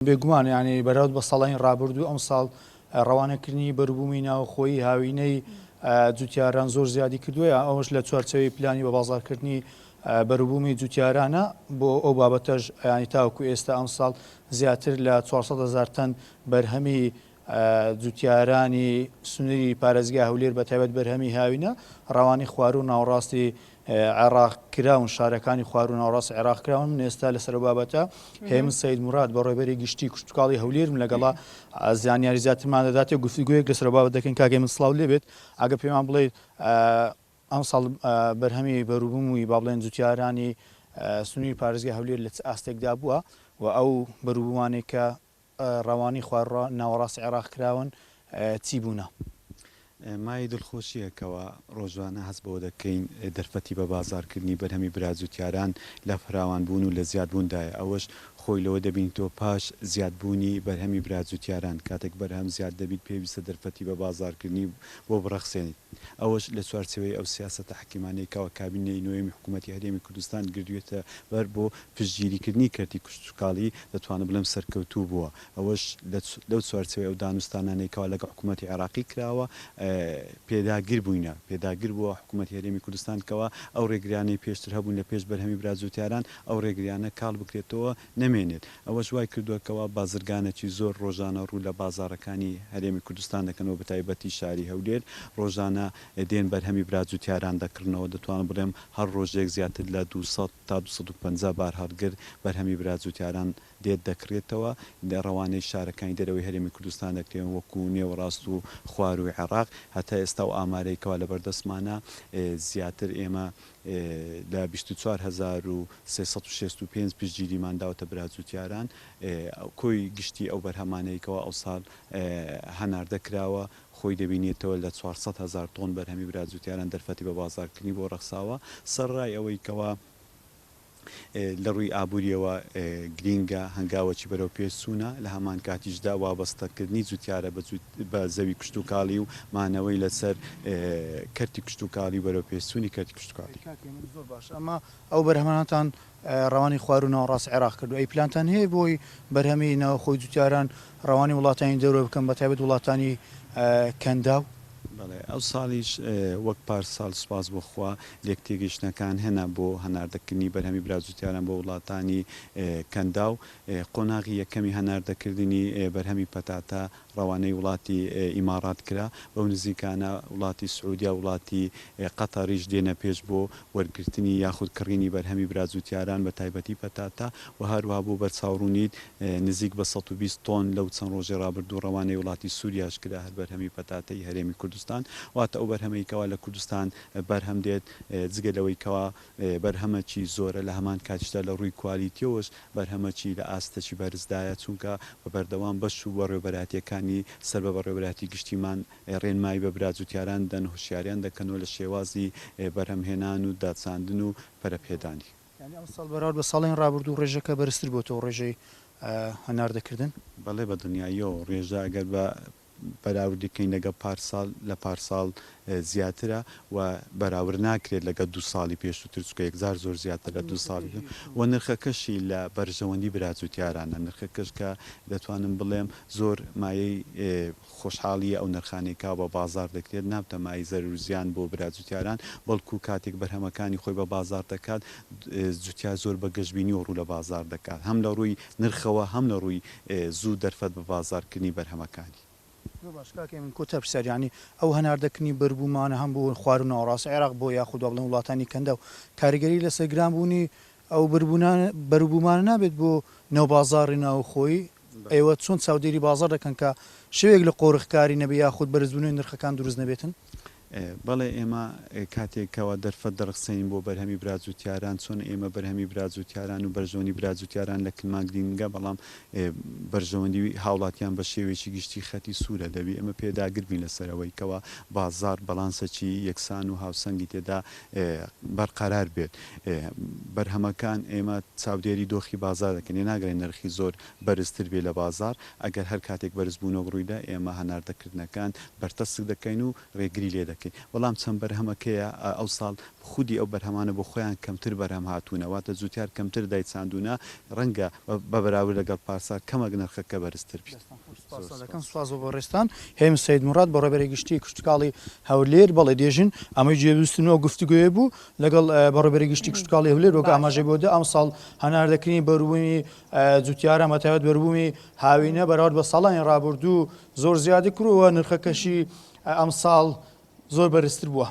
بێگومان ینی بەراورد بە ساڵانی ڕابردوو ئەم ساڵ ڕەوانەکردنی بەروبوومی ناوخۆیی هاوینەی جوتیاران زۆر زیادی کردووە ئەوەش لە چوارچەوەی پلانی بە بازارکردنی بەروبوومی جوتیارانە بۆ ئەو بابەتەش ینی تاوەکو ئێستا ئەم ساڵ زیاتر لە 400,000 تەن بەرهەمی جوتیارانی سنووری پارێزگای هەولێر بە تایبەت بەرهەمی هاوینە ڕەوانی خوار و ناوەڕاستی عێراق کراون شارەکانی خوار و ناوەڕاستی عێراق کراون. من ئێستا لەسەر بابەتە هێمن سەید مراد بە ڕێبەری گشتی کشتتوکاڵی هەولێرم لەگەڵا زانیاری زیاترمان دەداتێ گفتوگویەک لەسەر بابەت دەکەین کاکێ من سڵاو لێبێت ئەگە پێمان بڵێ ئەم ساڵ بەرهەمی بەروبوومی با بڵێن جوتیارانی سنووری پارێزگای هەولێر لە چ ئاستێکدا بووە و ئەو بەروبوومانێک کە ڕەوانی خوارڕە ناوەڕاستی عێراق کراون چی بوونە؟ مای دڵخۆشیەکەوە ڕۆژوانە هەست بۆ دەکەین دەرفەتی بە بازارکردنی بەرهەمی براجوتیاران لە فراوان بوون و لە زیادبووندایە ئەوەش خۆی لەوە دەبینیتەوە پاش زیادبوونی بەرهەمی براجوتیاران کاتێک بەرهەم زیاد دەبیت پێویستە دەرفەتی بە بازارکردنی بۆ بڕەخسێنیت ئەوەش لە چوارچەوەی ئەو سیاسەتە حکیمانەیەکەوە کابینەی نوێی حکوومەتی هەرێمی کوردستان گردوێتە بەر بۆ پشتگیریکردنی کەرتی کشتتوکاڵی دەتوانم بڵێم سەرکەوتوو بووە ئەوەش لەو چوارچەوەی ئەو دانوستانانێکەوە لەگە حکوومەتی عێراقی کراوە پێداگیر بووینە پێداگیر بووە حکوومەتی هەرێمی کوردستانکەوە ئەو ڕێگریانەی پێشتر هەبوون لە پێش بەرهەمی براجوتیاران ئەو ڕێگریانە کاڵ بکرێتەوە نەمێنێت ئەوەش وای کردووەکەوە بازرگانێکی زۆر ڕۆژانە ڕوو لە بازارەکانی هەرێمی کوردستان دەکەنەوە بە تایبەتی شاری هەولێر ڕۆژانە دێن بەرهەمی براجوتیاران دەکردنەوە دەتوانم بڵێم هەر ڕۆژێک زیاتر لە 200 تا 250 بار هەرگر بەرهەمی براجوتیاران دێت دەکرێتەوە ڕەوانەی شارەکانی دەرەوەی هەرێمی کوردستان دەکرێن وەکو نێوەڕاست و خوار و عێراق هەتا ئێستا و ئامارەیەکەوە لە بەردەستمانە زیاتر ئێمە لە 24,365 پشتگیریمان داوەتە براجوتیاران کۆی گشتی ئەو بەرهەمانەیەکەوە ئەو ساڵ هەناردەکراوە خۆی دەبینێتەوە لە 400,000 تۆن بەرهەمی براجوتیاران دەرفەتی بە بازارکردنی بۆ ڕەخساوە سەرڕای ئەوەیکەوە لە ڕووی ئابوووریەوە گرینگە هەنگاوەکی بەرەو پێچوونە لە هەمان کاتیشدا وابەستەکردنی جوتیارە بە زەوی کشتتوکاڵی و مانەوەی لەسەر کەرتی کشتتوکاڵی بەرەو پێچوونی کەرتی کشتتوکاڵی زۆر باش ئەمە ئەو بەرهەمانتان ڕەوانی خوار و ناوەڕاست عێراق کردو ئەی پلانتان هەیە بۆی بەرهەمی ناوخۆی جوتیاران ڕەوانی وڵاتانی دەورە بکەم بە تایبەت وڵاتانی کەنداو؟ بەڵێ ئەو ساڵیش وەک پار ساڵ سوپاس بۆخوا لێکتێگەشتەکان هێنا بۆ هەناردەکردنی بەرهەمی براجوتیاران بۆ وڵاتانی کەنداو قۆناغی یەکەمی هەناردەکردنی بەرهەمی پەتاتە ڕەوانەی وڵاتی ئیمارات کرا بەو نزیکانە وڵاتی سعودیا وڵاتی قەتەریش دێنە پێش بۆ وەرگرتنی یاخود کڕینی بەرهەمی براجوتیاران بە تایبەتی پەتاتە و هەروەها بۆ بەرچاوڕوونیت نزیک بە 120 تۆن لەو چەند ڕۆژێ ڕابردوو ڕەوانەی وڵاتی سووریاش کرا هەر بەرهەمی پەتاتەی هەرێمی کوردستان واتە ئەو بەرهەمەیەکەوە لە کوردستان بەرهەم دێت جگەلەوەیکەوە بەرهەمەکی زۆرە لە هەمان کاتیشدا لە ڕووی کوالیتیەوەش بەرهەمەکی لە ئاستەکی بەرزدایە چونکە بە بەردەوام بەش و بەڕێوەبەراتیەکانی سەر بە بەڕێوەبەراتی گشتیمان ڕێنمایی بە براجوتیاران دەن هوشیاریان دەکەنەوە لە شێوازی بەرهەمهێنان و داچاندن و پەرەپێدانی ئەم ساڵ بەراورد بە ساڵین ڕابردوو ڕێژەکە بەرزتر بۆتەوە ڕێژەی هەناردەکردن؟ بەڵێ بە دنیاییەوە ڕێژە ئەگەر بە بەراوردەکەین لەگە پارساڵ لە پارساڵ زیاترە و بەراورد ناکرێت لەگە 2 ساڵی پێشووتر چکە یەکزار زۆر زیاتر لە 2 ساڵی و نرخەکەشی لە بەرژەوەندی براجوتیارانە نرخەکەش کە دەتوانم بڵێم زۆر مایەی خۆشحاڵیە ئەو نرخانێکا بە بازار دەکرێت نابتە مای زەرور زیان بۆ براجوتیاران بەڵکو کاتێک بەرهەمەکانی خۆی بە بازار دەکات جوتیار زۆر بە گەشتبینی و ڕوو لە بازار دەکات هەم لە ڕووی نرخەوە هەم لە ڕووی زوو دەرفەت بە بازارکردنی بەرهەمەکانی باش کاکێ من کۆتە پرسیارانی ئەو هەناردەکردنی بەربوومانە هەم بۆ خوار و ناوەڕاستی عێراق بۆ یاخود بڵێن وڵاتانی کەنداو کاریگەری لەسەر گرانبوونی ئەو بەربوومانە نابێت بۆ نێوبازاڕی ناوخۆیی ئێوە چۆن چاودێری بازار دەکەن کە شەوێک لە قۆڕخکاری نەبێ یاخود بەرزبوونی نرخەکان دروست نەبێتن؟ بەڵێ ئێمە کاتێکەوە دەرفەت دەرخسەین بۆ بەرهەمی براجوتیاران چۆن ئێمە بەرهەمی براجوتیاران و بەرژەوەندی براجوتیاران لە کلماگرینگە بەڵام بەرژەوەندی هاوڵاتیان بە شێوێکی گشتی خەتی سوورە دەبی ئەمە پێداگربین لەسەرەوەیکەوە بازار بەڵانسەکی یەکسان و هاوسەنگی تێدا بەرقەرار بێت بەرهەمەکان ئێمە چاودێری دۆخی بازار دەکەن ناگرێت نرخی زۆر بەرزتر بێ لە بازار ئەگەر هەر کاتێک بەرزبوونەوە ڕوویدا ئێمە هەناردەکردنەکان بەرتەسک دەکەین و ڕێگری لێ دەکەین دەکەین بەڵام چەند بەرهەمەکەیە ئەو ساڵ خودی ئەو بەرهەمانە بۆ خۆیان کەمتر بەرهەم هاتوونە واتە زووتار کەمتر دایچاندونە ڕەنگە بە بەراورد لەگەڵ پارسا کەمەک نرخەکە بەرزتر بیت. سواز بۆ ڕێستان هێم سید مراد بە ڕێبەری گشتی کشتتوکاڵی هەولێر بەڵێ دێژین ئەمەی جێبستنەوە گفتوگوێ بوو لەگەڵ بەڕێبەری گشتی کشتتوکاڵی هەولێر وەک ئاماژەی بۆدا ئەم ساڵ هەناردەکردنی بەروبوومی جوتیارە مەتەوەت بەروبوومی هاوینە بەراورد بە ساڵانی ڕابردوو زۆر زیادی کردووە نرخەکەشی ئەم ساڵ زۆر بەرزتر بووە.